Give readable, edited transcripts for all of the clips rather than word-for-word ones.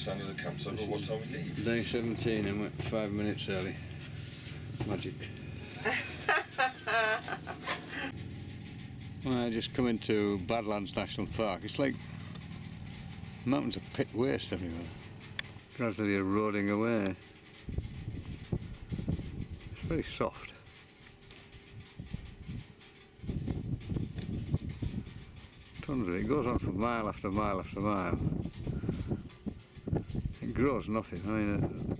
stand at the campsite by what time we leave. Day 17 and we're 5 minutes early. Magic. Well, I just come into Badlands National Park. It's like mountains of pit waste everywhere. Gradually eroding away. It's very soft. Tons of it. It goes on for mile after mile after mile. It grows nothing. I mean,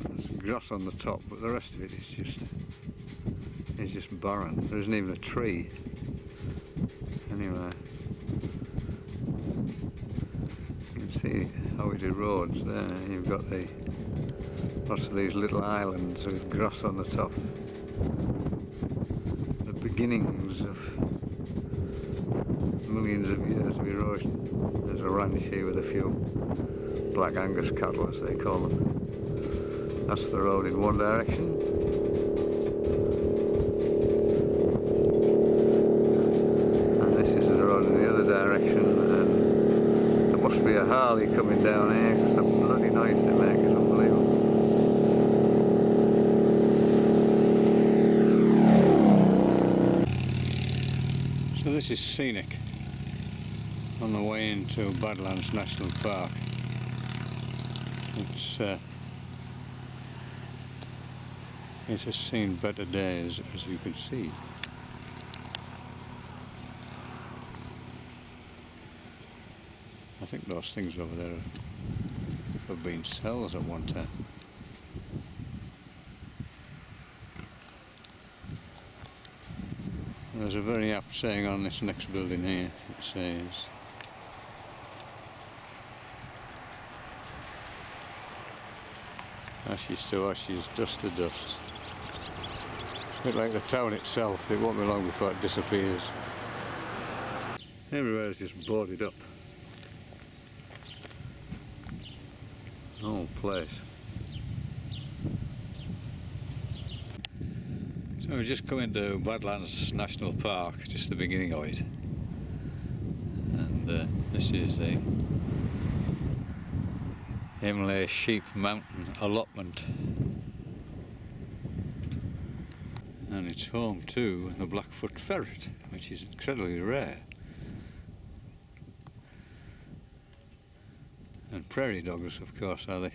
there's grass on the top, but the rest of it is just barren. There isn't even a tree. Anyway, you can see how it erodes there. You've got lots of these little islands with grass on the top. The beginnings of millions of years of erosion. There's a ranch here with a few Black Angus cattle, as they call them. That's the road in one direction. And this is the road in the other direction. And there must be a Harley coming down here because the bloody noise they make is unbelievable. So this is Scenic on the way into Badlands National Park. It has seen better days, as you can see. I think those things over there have been cells at one time. There's a very apt saying on this next building here. It says, ashes to ashes, dust to dust. It's a bit like the town itself. It won't be long before it disappears. Everywhere is just boarded up. The whole place. So we've just come into Badlands National Park, just the beginning of it. And this is the Imlay Sheep Mountain allotment. And it's home to the Blackfoot ferret, which is incredibly rare. And prairie dogs, of course, are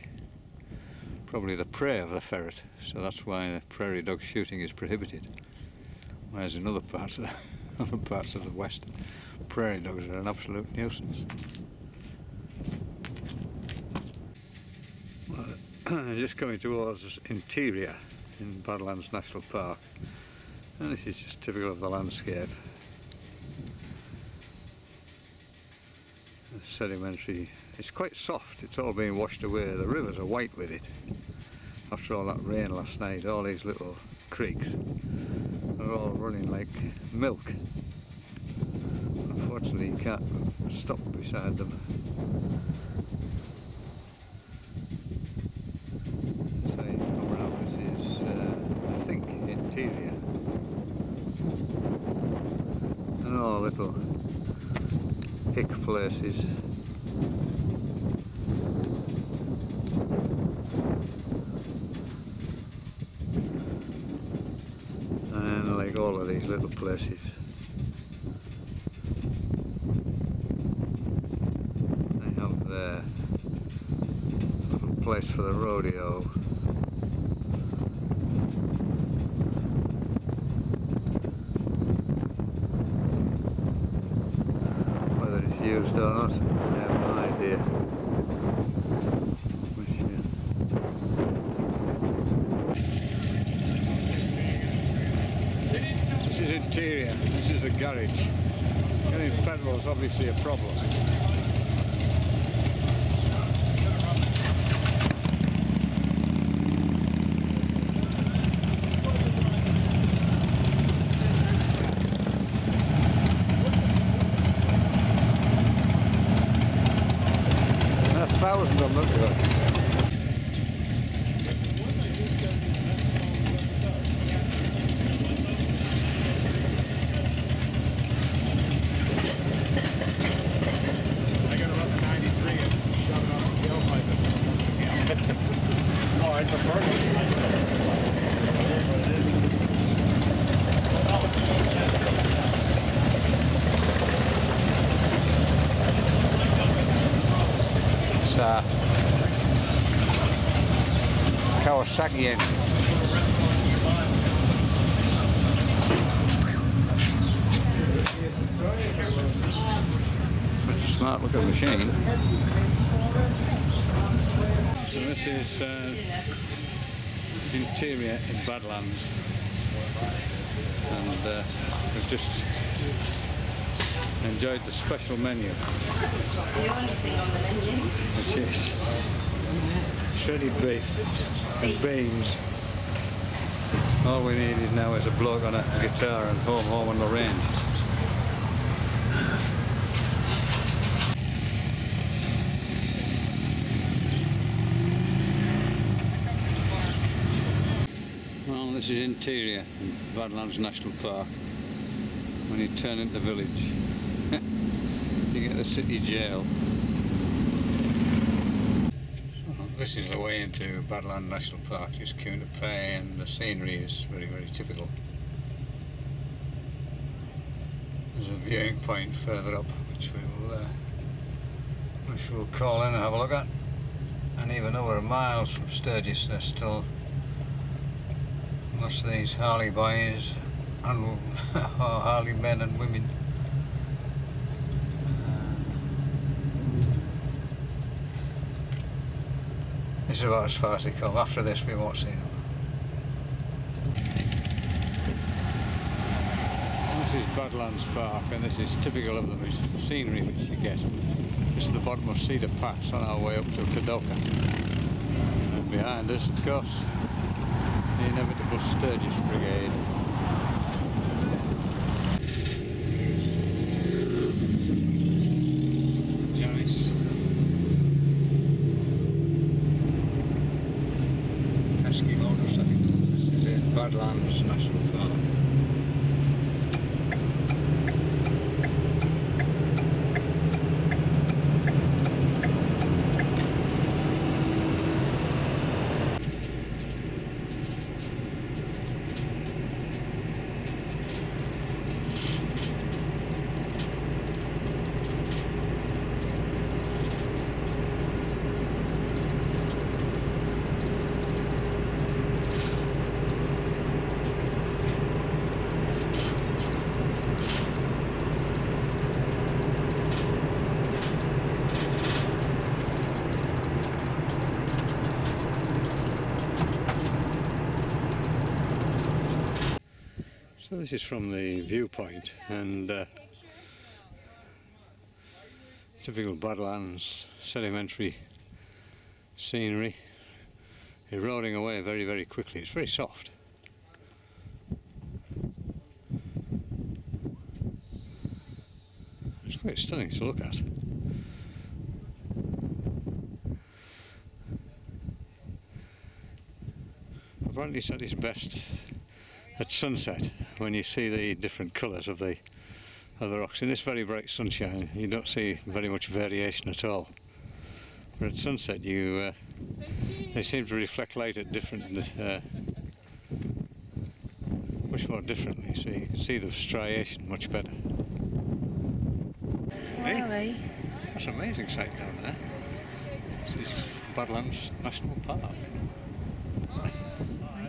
probably the prey of the ferret, so that's why the prairie dog shooting is prohibited. Whereas in other parts of the West, prairie dogs are an absolute nuisance. Well, just coming towards interior in Badlands National Park, and this is just typical of the landscape. The sedimentary, it's quite soft, it's all being washed away. The rivers are white with it. After all that rain last night, all these little creeks are all running like milk. Unfortunately, you can't stop beside them. So you come around, this is, I think, interior. And all little hick places. Like all of these little places. They have their little place for the rodeo. Whether it's used or not, I have no idea. This is interior, this is the garage. Getting petrol is obviously a problem. There are thousands of them, look at that. I got to run the 93 and shove it on the tailpipe. It's Kawasaki engine. It's a smart looking machine. So this is interior in Badlands, and we've just enjoyed the special menu, The only thing on the menu. which is shredded beef and beans. All we need is now is a bloke on a guitar and home on the range. Well, this is interior in Badlands National Park. When you turn into the village, you get the city jail. This is the way into Badlands National Park, just queuing to pay, and the scenery is very, very typical. There's a viewing point further up, which we'll call in and have a look at. And even though we're miles from Sturgis, there's still lots of these Harley boys and Harley men and women. This is about as far as they come. After this we won't see them. This is Badlands Park, and this is typical of the scenery which you get. This is the bottom of Cedar Pass on our way up to Kadoka. And behind us, of course, the inevitable Sturgis Brigade. This is in Badlands National Park. So this is from the viewpoint, and typical Badlands sedimentary scenery, eroding away very, very quickly. It's very soft. It's quite stunning to look at. Apparently it's at its best at sunset, when you see the different colours of the rocks. In this very bright sunshine you don't see very much variation at all, but at sunset they seem to reflect light at much more differently, so you can see the striation much better. Hey, that's an amazing sight down there. This is Badlands National Park.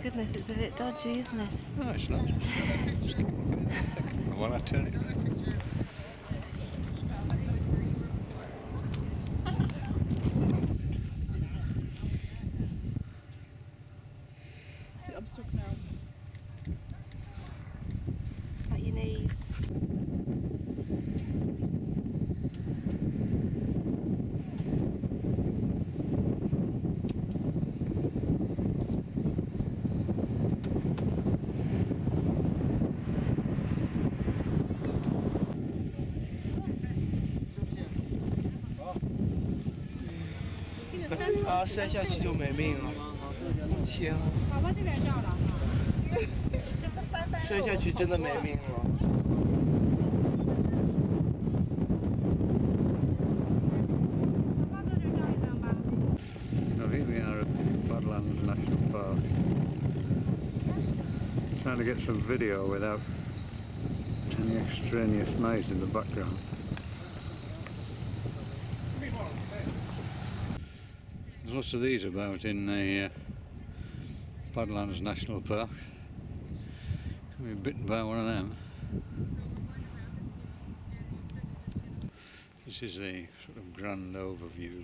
Goodness, it's a bit dodgy, isn't it? No, it's not. Just keep looking at the thing while I turn it. I'm stuck now. Is that your knees?啊，摔下去就没命了！天啊！宝宝这边照了。摔下去真的没命了。宝宝这边照一张吧。So here we are at Badlands National Park. Trying to get some video without any extraneous noise in the background. There's lots of these about in the Badlands National Park. Can be bitten by one of them. This is the sort of grand overview.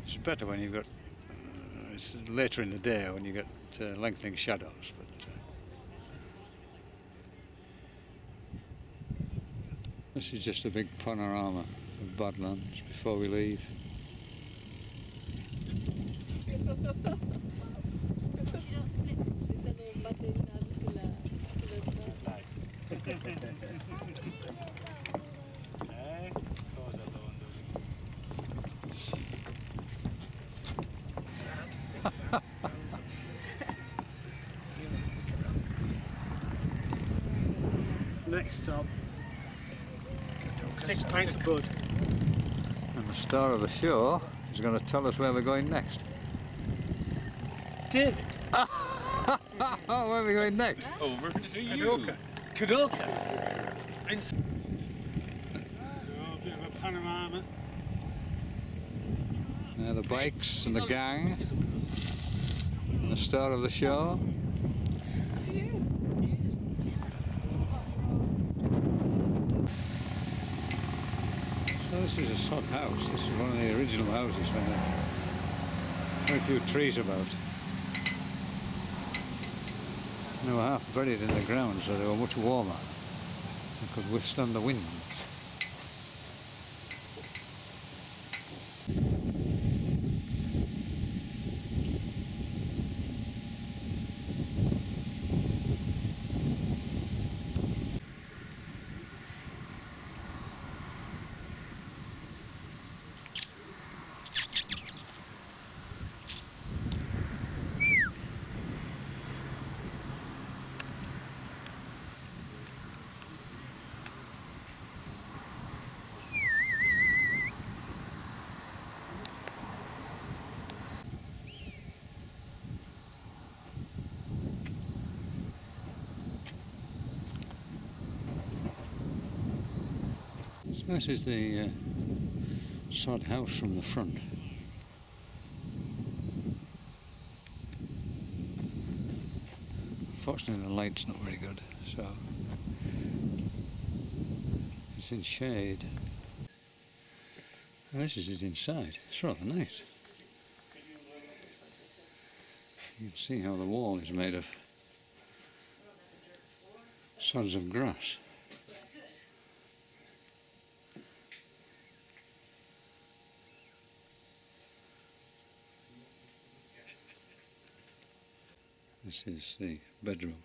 It's better when you've got, it's later in the day when you get lengthening shadows, but this is just a big panorama of Badlands before we leave. Next stop, 6 pints of bud. And the star of the show is going to tell us where we're going next. David. Where are we going next? Over to you. Kadoka. Kadoka. A bit of a panorama. There are the bikes and the gang. And the star of the show. So this is a sod house. This is one of the original houses when there were very few trees about. They were half buried in the ground, so they were much warmer and could withstand the wind. This is the sod house from the front. Unfortunately the light's not very good, so it's in shade. And this is it inside. It's rather nice. You can see how the wall is made of sods of grass. This is the bedroom.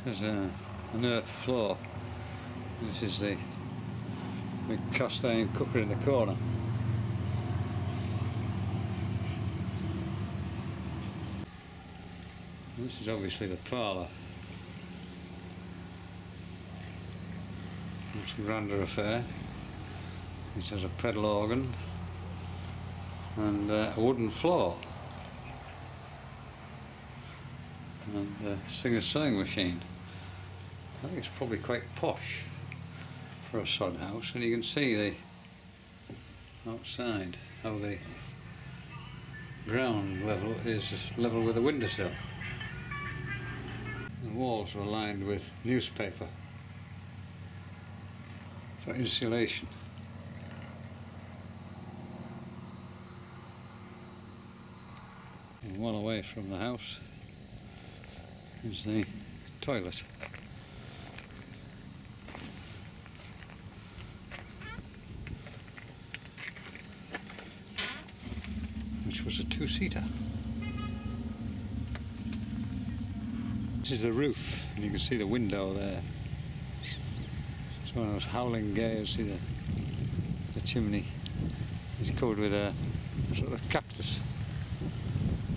This has an earth floor. This is the big cast iron cooker in the corner. This is obviously the parlour. Much grander affair. This has a pedal organ and a wooden floor and a Singer sewing machine. I think it's probably quite posh for a sod house, and you can see the outside how the ground level is level with the windowsill. The walls are lined with newspaper for insulation. And well away from the house is the toilet. two-seater. This is the roof, and you can see the window there. It's one of those howling gales. See the chimney. It's covered with a sort of cactus.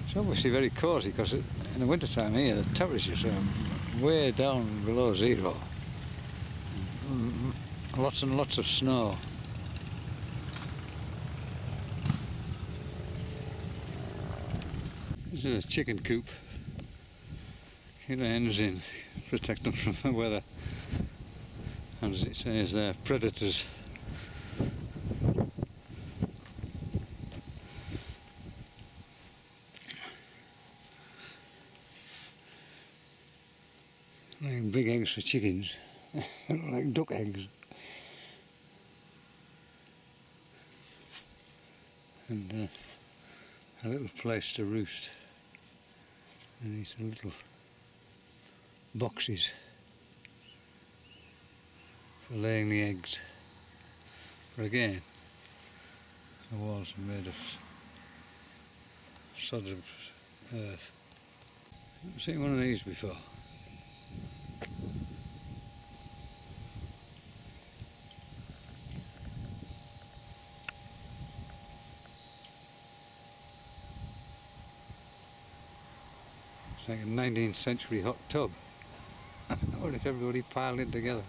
It's obviously very cosy because in the winter time here the temperatures are way down below zero. Lots and lots of snow. This is a chicken coop. Keep the hens in, protect them from the weather. And as it says there, predators. Laying big eggs for chickens, like duck eggs. And a little place to roost. And these little boxes for laying the eggs. But again, the walls are made of sods of earth. I've seen one of these before. It's like a 19th century hot tub. What if everybody piled in together?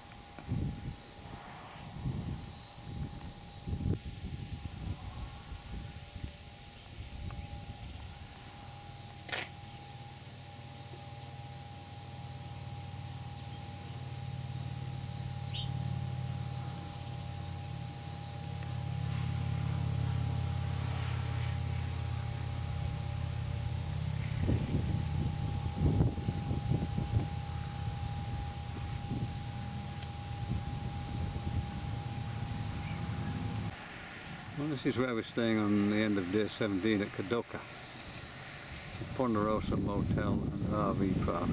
Well, this is where we're staying on the end of day 17 at Kadoka, the Ponderosa Motel and RV Park.